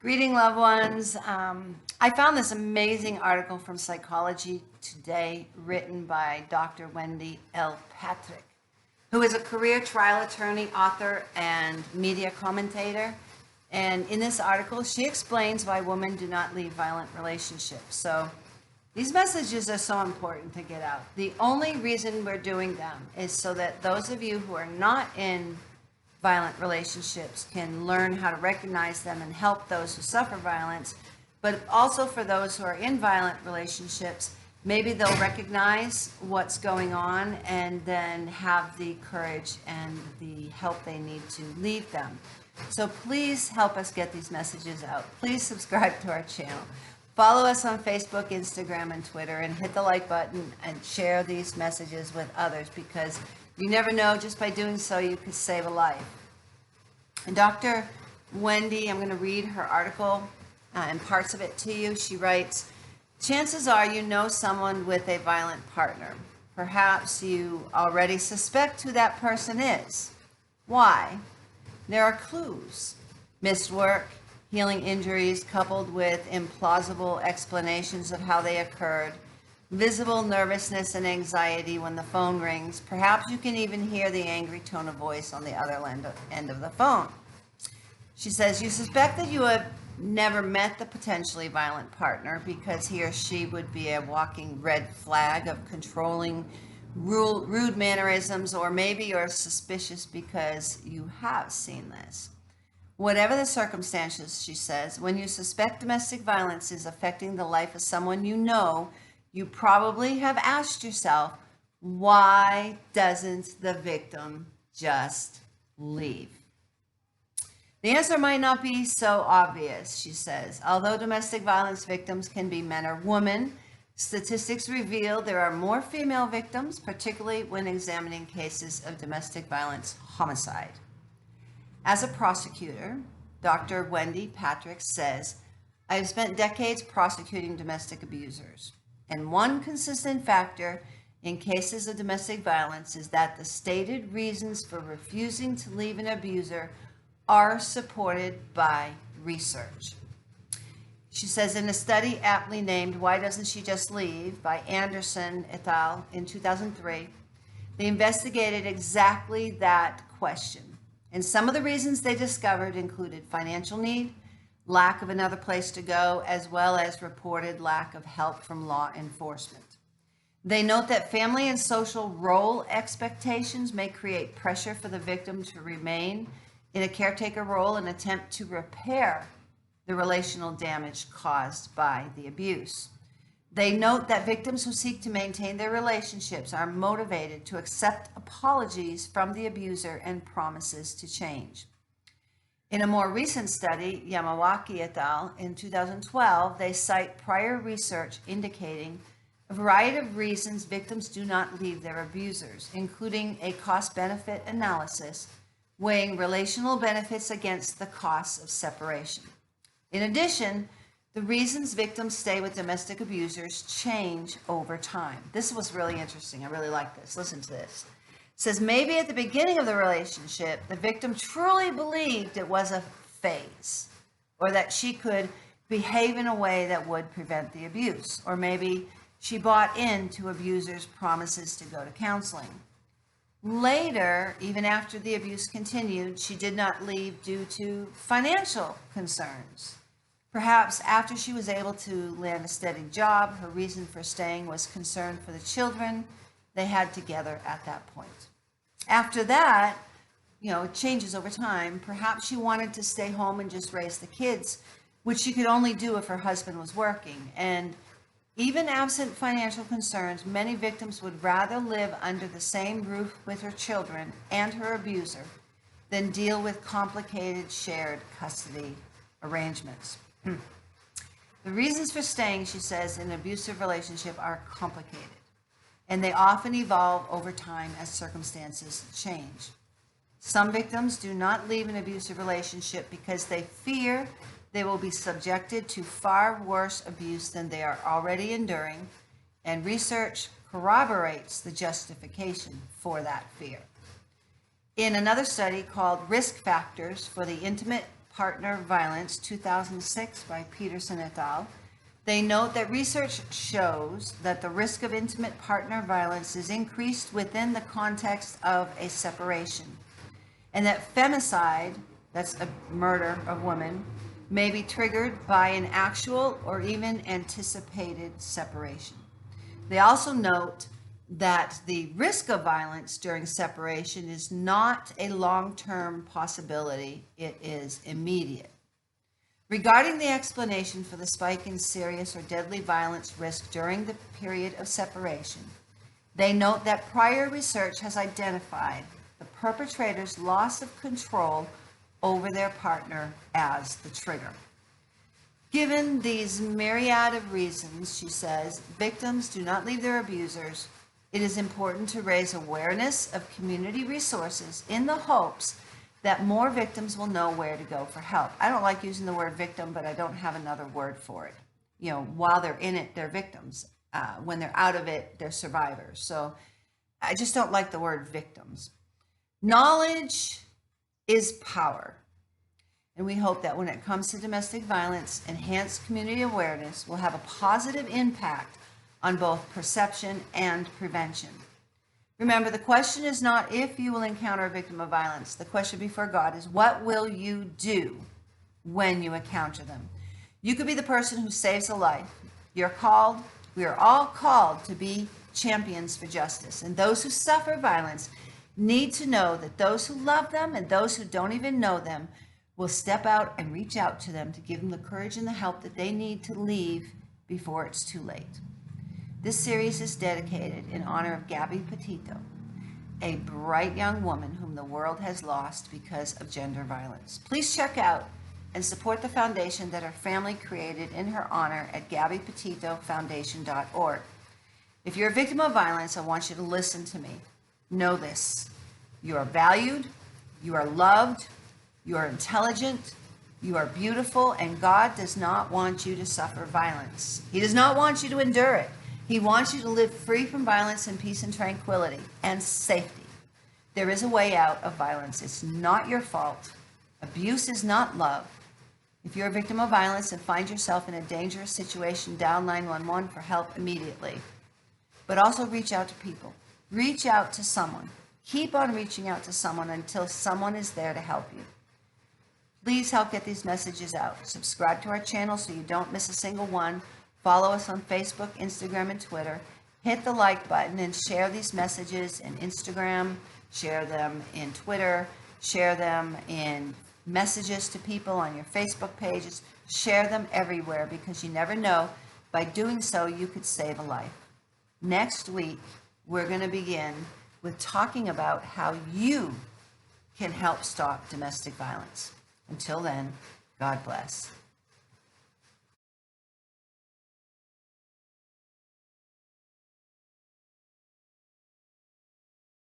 Greeting, loved ones. I found this amazing article from Psychology Today written by Dr. Wendy L. Patrick, who is a career trial attorney, author, and media commentator. And in this article, she explains why women do not leave violent relationships. So these messages are so important to get out. The only reason we're doing them is so that those of you who are not in violent relationships can learn how to recognize them and help those who suffer violence, but also for those who are in violent relationships, maybe they'll recognize what's going on and then have the courage and the help they need to leave them. So please help us get these messages out. Please subscribe to our channel. Follow us on Facebook, Instagram, and Twitter, and hit the like button and share these messages with others, because you never know, just by doing so, you could save a life. And Dr. Wendy, I'm going to read her article and parts of it to you. She writes, chances are you know someone with a violent partner. Perhaps you already suspect who that person is. Why? There are clues. Missed work, healing injuries coupled with implausible explanations of how they occurred, visible nervousness and anxiety when the phone rings. Perhaps you can even hear the angry tone of voice on the other end of the phone. She says, you suspect that you have never met the potentially violent partner because he or she would be a walking red flag of controlling, rude mannerisms, or maybe you're suspicious because you have seen this. Whatever the circumstances, she says, when you suspect domestic violence is affecting the life of someone you know, you probably have asked yourself, why doesn't the victim just leave? The answer might not be so obvious, she says. Although domestic violence victims can be men or women, statistics reveal there are more female victims, particularly when examining cases of domestic violence homicide. As a prosecutor, Dr. Wendy Patrick says, I have spent decades prosecuting domestic abusers. And one consistent factor in cases of domestic violence is that the stated reasons for refusing to leave an abuser are supported by research. She says in a study aptly named Why Doesn't She Just Leave by Anderson et al. In 2003, they investigated exactly that question. And some of the reasons they discovered included financial need, lack of another place to go, as well as reported lack of help from law enforcement. They note that family and social role expectations may create pressure for the victim to remain in a caretaker role and attempt to repair the relational damage caused by the abuse. They note that victims who seek to maintain their relationships are motivated to accept apologies from the abuser and promises to change. In a more recent study, Yamawaki et al. In 2012, they cite prior research indicating a variety of reasons victims do not leave their abusers, including a cost-benefit analysis weighing relational benefits against the costs of separation. In addition, the reasons victims stay with domestic abusers change over time. This was really interesting. I really like this. Listen to this. It says, maybe at the beginning of the relationship, the victim truly believed it was a phase, or that she could behave in a way that would prevent the abuse. Or maybe she bought into abusers' promises to go to counseling. Later, even after the abuse continued, she did not leave due to financial concerns. Perhaps after she was able to land a steady job, her reason for staying was concern for the children they had together at that point. After that, it changes over time. Perhaps she wanted to stay home and just raise the kids, which she could only do if her husband was working. And even absent financial concerns, many victims would rather live under the same roof with her children and her abuser than deal with complicated shared custody arrangements. The reasons for staying, she says, in an abusive relationship are complicated, and they often evolve over time as circumstances change. Some victims do not leave an abusive relationship because they fear they will be subjected to far worse abuse than they are already enduring, and research corroborates the justification for that fear. In another study called Risk Factors for the Intimate partner violence, 2006, by Peterson et al. They note that research shows that the risk of intimate partner violence is increased within the context of a separation, and that femicide, that's a murder of women, may be triggered by an actual or even anticipated separation. They also note that the risk of violence during separation is not a long-term possibility, it is immediate. Regarding the explanation for the spike in serious or deadly violence risk during the period of separation, they note that prior research has identified the perpetrator's loss of control over their partner as the trigger. Given these myriad of reasons, she says, victims do not leave their abusers. It is important to raise awareness of community resources in the hopes that more victims will know where to go for help. I don't like using the word victim, but I don't have another word for it. You know, while they're in it, they're victims. When they're out of it, they're survivors. So I just don't like the word victims. Knowledge is power. And we hope that when it comes to domestic violence, enhanced community awareness will have a positive impact on both perception and prevention. Remember, the question is not if you will encounter a victim of violence. The question before God is, what will you do when you encounter them? You could be the person who saves a life. We are all called to be champions for justice. And those who suffer violence need to know that those who love them and those who don't even know them will step out and reach out to them to give them the courage and the help that they need to leave before it's too late. This series is dedicated in honor of Gabby Pettito, a bright young woman whom the world has lost because of gender violence. Please check out and support the foundation that her family created in her honor at GabbyPettitoFoundation.org. If you're a victim of violence, I want you to listen to me. Know this: you are valued, you are loved, you are intelligent, you are beautiful, and God does not want you to suffer violence. He does not want you to endure it. He wants you to live free from violence in peace and tranquility and safety. There is a way out of violence. It's not your fault. Abuse is not love. If you're a victim of violence and find yourself in a dangerous situation, dial 911 for help immediately. But also reach out to people. Reach out to someone. Keep on reaching out to someone until someone is there to help you. Please help get these messages out. Subscribe to our channel so you don't miss a single one. Follow us on Facebook, Instagram, and Twitter. Hit the like button and share these messages in Instagram, share them in Twitter, share them in messages to people on your Facebook pages. Share them everywhere, because you never know. By doing so, you could save a life. Next week, we're going to begin with talking about how you can help stop domestic violence. Until then, God bless.